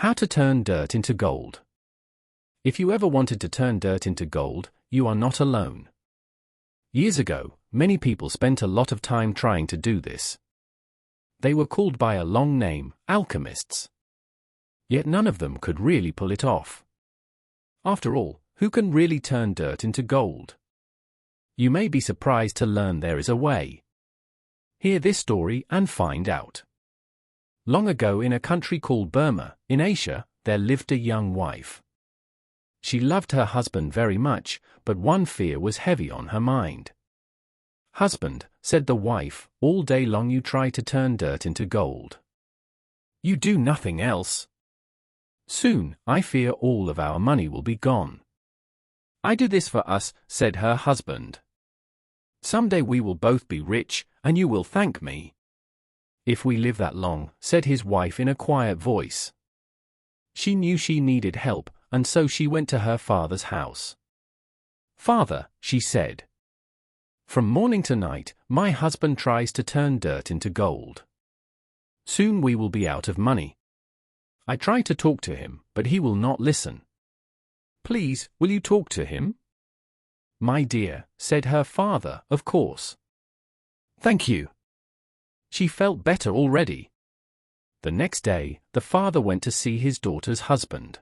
How to turn dirt into gold. If you ever wanted to turn dirt into gold, you are not alone. Years ago, many people spent a lot of time trying to do this. They were called by a long name, alchemists. Yet none of them could really pull it off. After all, who can really turn dirt into gold? You may be surprised to learn there is a way. Hear this story and find out. Long ago in a country called Burma, in Asia, there lived a young wife. She loved her husband very much, but one fear was heavy on her mind. "Husband," said the wife, "all day long you try to turn dirt into gold. You do nothing else. Soon, I fear all of our money will be gone." "I do this for us," said her husband. "Someday we will both be rich, and you will thank me." "If we live that long," said his wife in a quiet voice. She knew she needed help, and so she went to her father's house. "Father," she said, "from morning to night, my husband tries to turn dirt into gold. Soon we will be out of money. I try to talk to him, but he will not listen. Please, will you talk to him?" "My dear," said her father, "of course. Thank you." She felt better already. The next day, the father went to see his daughter's husband.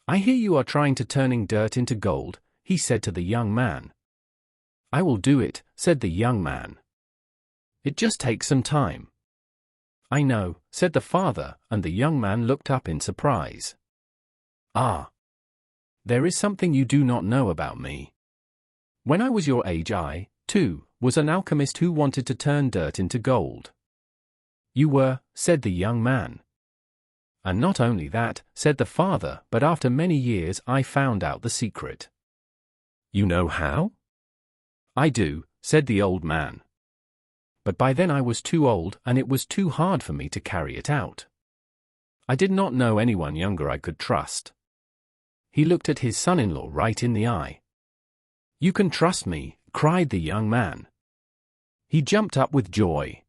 "I hear you are trying to turning dirt into gold," he said to the young man. "I will do it," said the young man. "It just takes some time." "I know," said the father, and the young man looked up in surprise. "Ah. There is something you do not know about me. When I was your age I, too, was an alchemist who wanted to turn dirt into gold." "You were," said the young man. "And not only that," said the father, "but after many years I found out the secret." "You know how?" "I do," said the old man. "But by then I was too old and it was too hard for me to carry it out. I did not know anyone younger I could trust." He looked at his son-in-law right in the eye. "You can trust me," cried the young man. He jumped up with joy.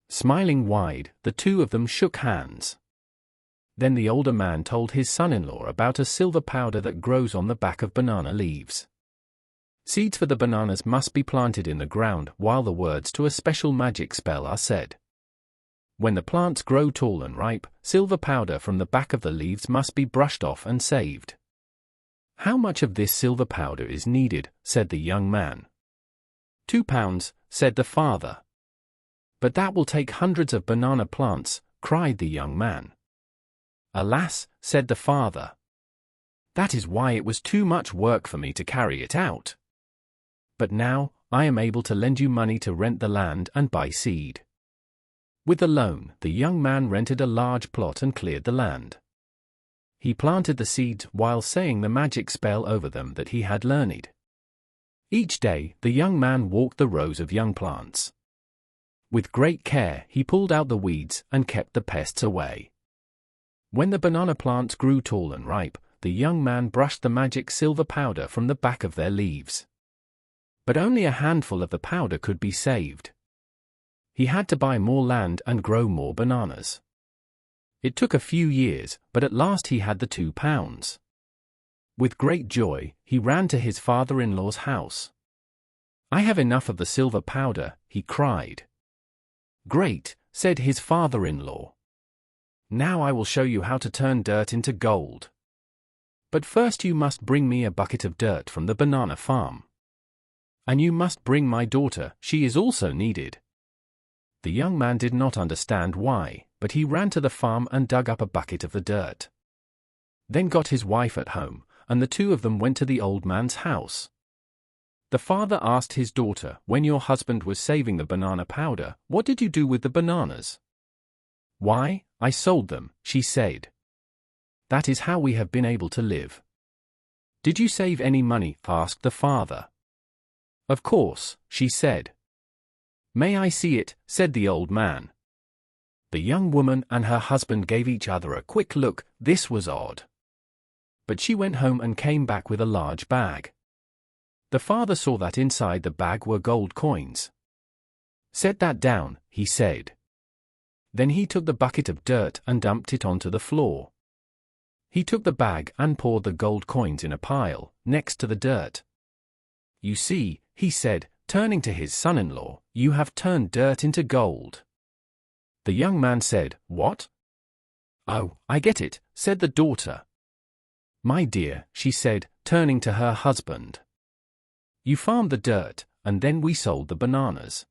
Smiling wide, the two of them shook hands. Then the older man told his son-in-law about a silver powder that grows on the back of banana leaves. Seeds for the bananas must be planted in the ground while the words to a special magic spell are said. When the plants grow tall and ripe, silver powder from the back of the leaves must be brushed off and saved. "How much of this silver powder is needed?" said the young man. 2 pounds, said the father. "But that will take hundreds of banana plants," cried the young man. "Alas," said the father. "That is why it was too much work for me to carry it out. But now, I am able to lend you money to rent the land and buy seed." With the loan, the young man rented a large plot and cleared the land. He planted the seeds while saying the magic spell over them that he had learned. Each day, the young man walked the rows of young plants. With great care, he pulled out the weeds and kept the pests away. When the banana plants grew tall and ripe, the young man brushed the magic silver powder from the back of their leaves. But only a handful of the powder could be saved. He had to buy more land and grow more bananas. It took a few years, but at last he had the 2 pounds. With great joy, he ran to his father-in-law's house. "I have enough of the silver powder," he cried. "Great," said his father-in-law. "Now I will show you how to turn dirt into gold. But first you must bring me a bucket of dirt from the banana farm. And you must bring my daughter, she is also needed." The young man did not understand why, but he ran to the farm and dug up a bucket of the dirt. Then got his wife at home, and the two of them went to the old man's house. The father asked his daughter, "When your husband was saving the banana powder, what did you do with the bananas?" "Why, I sold them," she said. "That is how we have been able to live." "Did you save any money?" asked the father. "Of course," she said. "May I see it?" said the old man. The young woman and her husband gave each other a quick look. This was odd. But she went home and came back with a large bag. The father saw that inside the bag were gold coins. "Set that down," he said. Then he took the bucket of dirt and dumped it onto the floor. He took the bag and poured the gold coins in a pile, next to the dirt. "You see," he said, turning to his son-in-law, "you have turned dirt into gold." The young man said, "What?" "Oh, I get it," said the daughter. "My dear," she said, turning to her husband. "You farmed the dirt, and then we sold the bananas.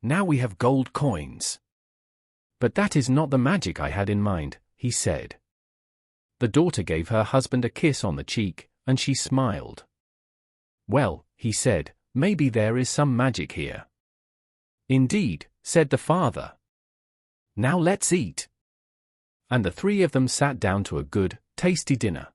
Now we have gold coins." "But that is not the magic I had in mind," he said. The daughter gave her husband a kiss on the cheek, and she smiled. "Well," he said, "maybe there is some magic here." "Indeed," said the father. "Now let's eat." And the three of them sat down to a good, tasty dinner.